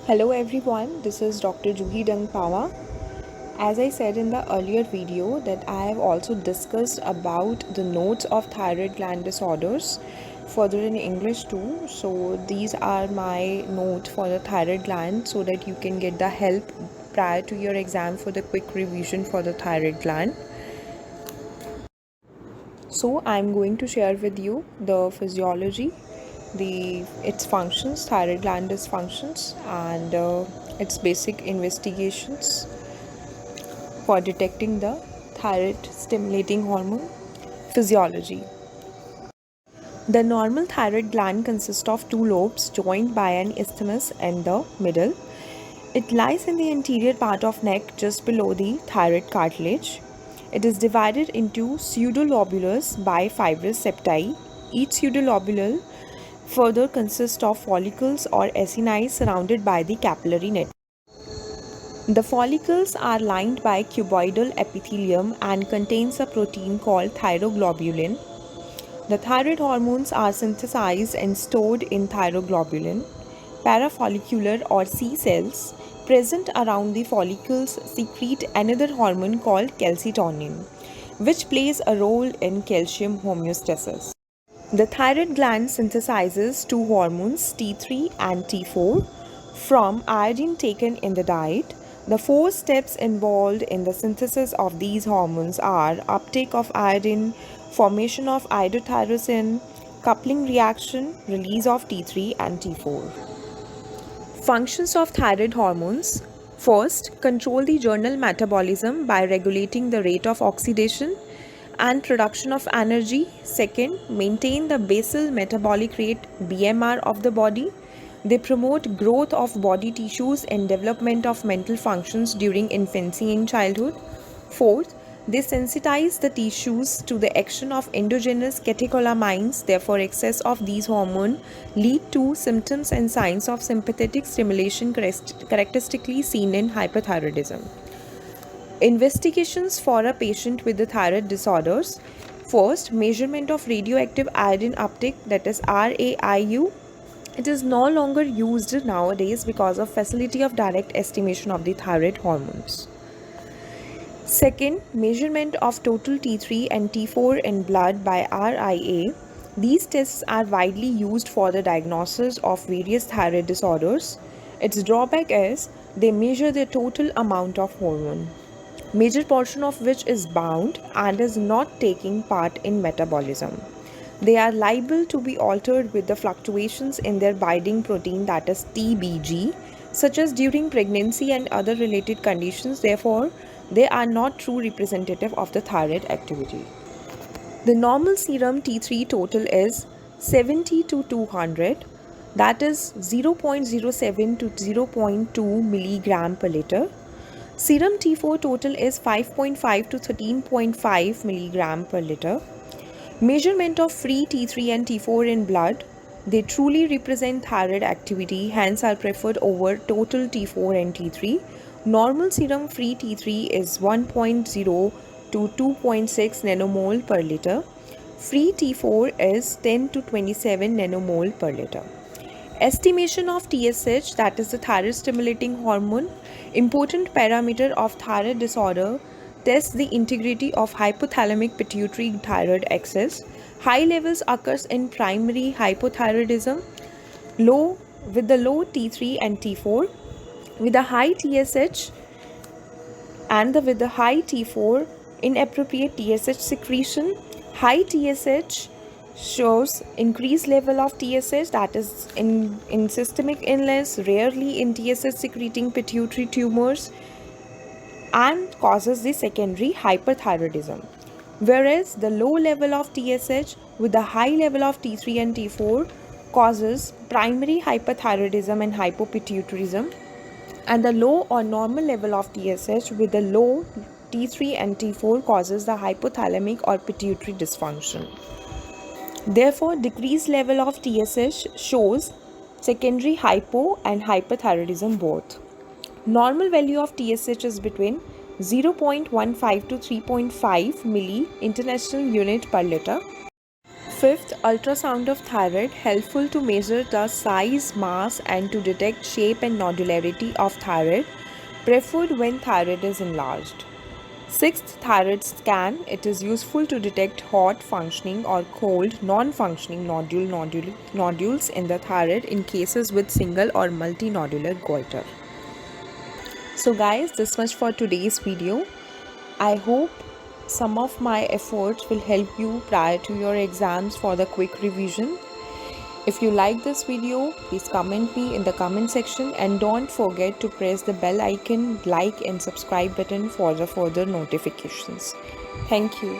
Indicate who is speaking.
Speaker 1: Hello everyone, this is Dr. Juhi Dangpawa. As I said in the earlier video that I have also discussed about the notes of thyroid gland disorders further in English too. So these are my notes for the thyroid gland so that you can get the help prior to your exam for the quick revision for the thyroid gland. So I'm going to share with you the physiology, its functions, thyroid gland dysfunctions, and its basic investigations for detecting the thyroid stimulating hormone physiology. The normal thyroid gland consists of two lobes joined by an isthmus in the middle. It lies in the anterior part of neck just below the thyroid cartilage. It is divided into pseudolobulars by fibrous septae. Each pseudolobule further consists of follicles or acini surrounded by the capillary network. The follicles are lined by cuboidal epithelium and contains a protein called thyroglobulin. The thyroid hormones are synthesized and stored in thyroglobulin. Parafollicular or C cells present around the follicles secrete another hormone called calcitonin, which plays a role in calcium homeostasis. The thyroid gland synthesizes two hormones, T3 and T4, from iodine taken in the diet. The four steps involved in the synthesis of these hormones are uptake of iodine, formation of iodothyrosin, coupling reaction, release of T3 and T4. Functions of thyroid hormones. First, control the general metabolism by regulating the rate of oxidation and production of energy. Second, maintain the basal metabolic rate BMR of the body. They promote growth of body tissues and development of mental functions during infancy and childhood. Fourth, they sensitize the tissues to the action of endogenous catecholamines. Therefore, excess of these hormones lead to symptoms and signs of sympathetic stimulation characteristically seen in hyperthyroidism. Investigations for a patient with the thyroid disorders. First, measurement of radioactive iodine uptake, that is RAIU. It is no longer used nowadays because of facility of direct estimation of the thyroid hormones. Second, measurement of total T3 and T4 in blood by RIA. These tests are widely used for the diagnosis of various thyroid disorders. Its drawback is they measure the total amount of hormone, major portion of which is bound and is not taking part in metabolism. They are liable to be altered with the fluctuations in their binding protein, that is TBG, such as during pregnancy and other related conditions. Therefore, they are not true representative of the thyroid activity. The normal serum T3 total is 70 to 200, that is 0.07 to 0.2 milligram per liter. Serum T4 total is 5.5 to 13.5 milligram per liter. Measurement of free T3 and T4 in blood. They truly represent thyroid activity, hence are preferred over total T4 and T3. Normal serum free T3 is 1.0 to 2.6 nanomole per liter. Free T4 is 10 to 27 nanomole per liter. Estimation of TSH, that is the thyroid stimulating hormone, important parameter of thyroid disorder, tests the integrity of hypothalamic pituitary thyroid axis. High levels occurs in primary hypothyroidism, with the low T3 and T4, with the high TSH and with the high T4 inappropriate TSH secretion. High TSH shows increased level of TSH, that is in systemic illness, rarely in TSH secreting pituitary tumors, and causes the secondary hyperthyroidism. Whereas the low level of TSH with the high level of T3 and T4 causes primary hyperthyroidism and hypopituitarism, and the low or normal level of TSH with the low T3 and T4 causes the hypothalamic or pituitary dysfunction. Therefore, decreased level of TSH shows secondary hypo and hyperthyroidism both. Normal value of TSH is between 0.15 to 3.5 milli international unit per liter. Fifth, ultrasound of thyroid, helpful to measure the size, mass, and to detect shape and nodularity of thyroid, preferred when thyroid is enlarged. Sixth, thyroid scan. It is useful to detect hot functioning or cold non-functioning nodules in the thyroid in cases with single or multinodular goiter. So guys, this much for today's video. I hope some of my efforts will help you prior to your exams for the quick revision. If you like this video, please comment me in the comment section and don't forget to press the bell icon, like and subscribe button for the further notifications. Thank you.